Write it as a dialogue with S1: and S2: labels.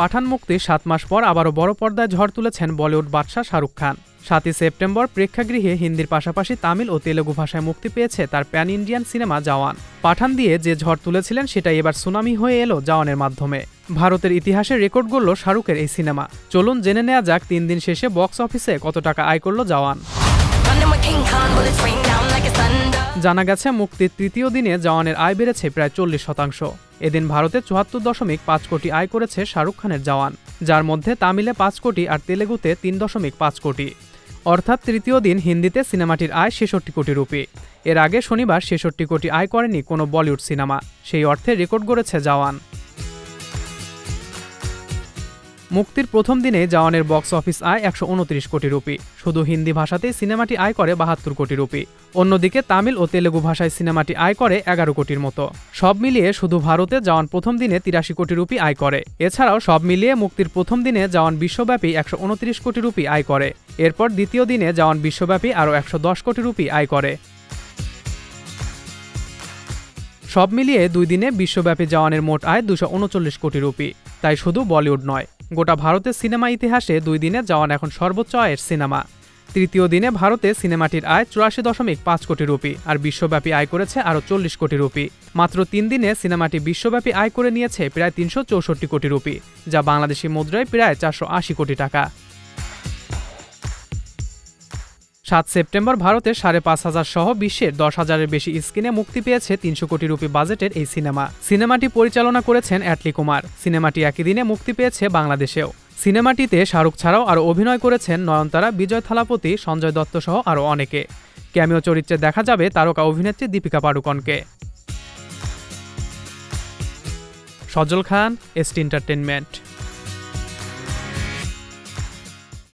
S1: পাঠান মুক্তির ৭ মাস পর আবারও বড় পর্দায় ঝড় তুলেছেন বলিউড বাদশা শাহরুখ খান। ৭ই সেপ্টেম্বর প্রেক্ষাগৃহে হিন্দির পাশাপাশি তামিল ও তেলেগু ভাষায় মুক্তি পেয়েছে তার প্যান ইন্ডিয়ান সিনেমা জওয়ান। পাঠান দিয়ে যে ঝড় তুলেছিলেন সেটাই এবার সুনামি হয়ে এলো জওয়ানের মাধ্যমে। ভারতের ইতিহাসে রেকর্ড গড়ল শাহরুখের এই সিনেমা। চলুন জেনে নেওয়া যাক ৩ দিন শেষে বক্স অফিসে কত টাকা আয় করল জওয়ান। জানা গেছে মুক্তির তৃতীয় দিনে জওয়ানের আয় বেড়েছে প্রায় 40%। এদিন ভারতে ৭৪.৫ কোটি আয় করেছে শাহরুখ খানের জওয়ান, যার মধ্যে তামিলে ৫ কোটি আর তেলেগুতে ৩.৫ কোটি। অর্থাৎ তৃতীয় দিন হিন্দিতে সিনেমাটির আয় ৬৬ কোটি রুপি। এর আগে শনিবার ৬৬ কোটি আয় করেনি কোনো বলিউড সিনেমা। সেই অর্থে রেকর্ড গড়েছে জওয়ান। মুক্তির প্রথম দিনে জওয়ানের বক্স অফিস আয় ১২৯ কোটি রুপি। শুধু হিন্দি ভাষাতেই সিনেমাটি আয় করে ৭২ কোটি রুপি। অন্যদিকে তামিল ও তেলেগু ভাষায় সিনেমাটি আয় করে ১১ কোটির মতো। সব মিলিয়ে শুধু ভারতে জওয়ান প্রথম দিনে ৮৩ কোটি রুপি আয় করে। এছাড়াও সব মিলিয়ে মুক্তির প্রথম দিনে জওয়ান বিশ্বব্যাপী ১২৯ কোটি রুপি আয় করে। এরপর দ্বিতীয় দিনে জওয়ান বিশ্বব্যাপী আরও ১১০ কোটি রুপি আয় করে। সব মিলিয়ে ২ দিনে বিশ্বব্যাপী জওয়ানের মোট আয় ২৩৯ কোটি রুপি। তাই শুধু বলিউড নয়, গোটা ভারতের সিনেমা ইতিহাসে 2 দিনে জওয়ান এখন সর্বোচ্চ আয়ের সিনেমা। তৃতীয় দিনে ভারতে সিনেমাটির আয় ৮৪.৫ কোটি রুপি আর বিশ্বব্যাপী আয় করেছে আরও ৪০ কোটি রুপি। মাত্র ৩ দিনে সিনেমাটি বিশ্বব্যাপী আয় করে নিয়েছে প্রায় ৩৬৪ কোটি রুপি, যা বাংলাদেশি মুদ্রায় প্রায় ৪৮০ কোটি টাকা। ৭ সেপ্টেম্বর ভারতে ৫,৫০০ সহ বিশ্বের ১০,০০০-এর বেশি স্ক্রিনে মুক্তি পেয়েছে ৩০০ কোটি রুপি বাজেটের এই সিনেমা। সিনেমাটি পরিচালনা করেছেন অ্যাটলি কুমার। সিনেমাটি একই দিনে মুক্তি পেয়েছে বাংলাদেশেও। সিনেমাটিতে শাহরুখ ছাড়াও আরও অভিনয় করেছেন নয়নতারা, বিজয় থালাপতি, সঞ্জয় দত্ত সহ আরও অনেকে। ক্যামিও চরিত্রে দেখা যাবে তারকা অভিনেত্রী দীপিকা পাড়ুকোনকে। সজল খান, এসটি এন্টারটেইনমেন্ট।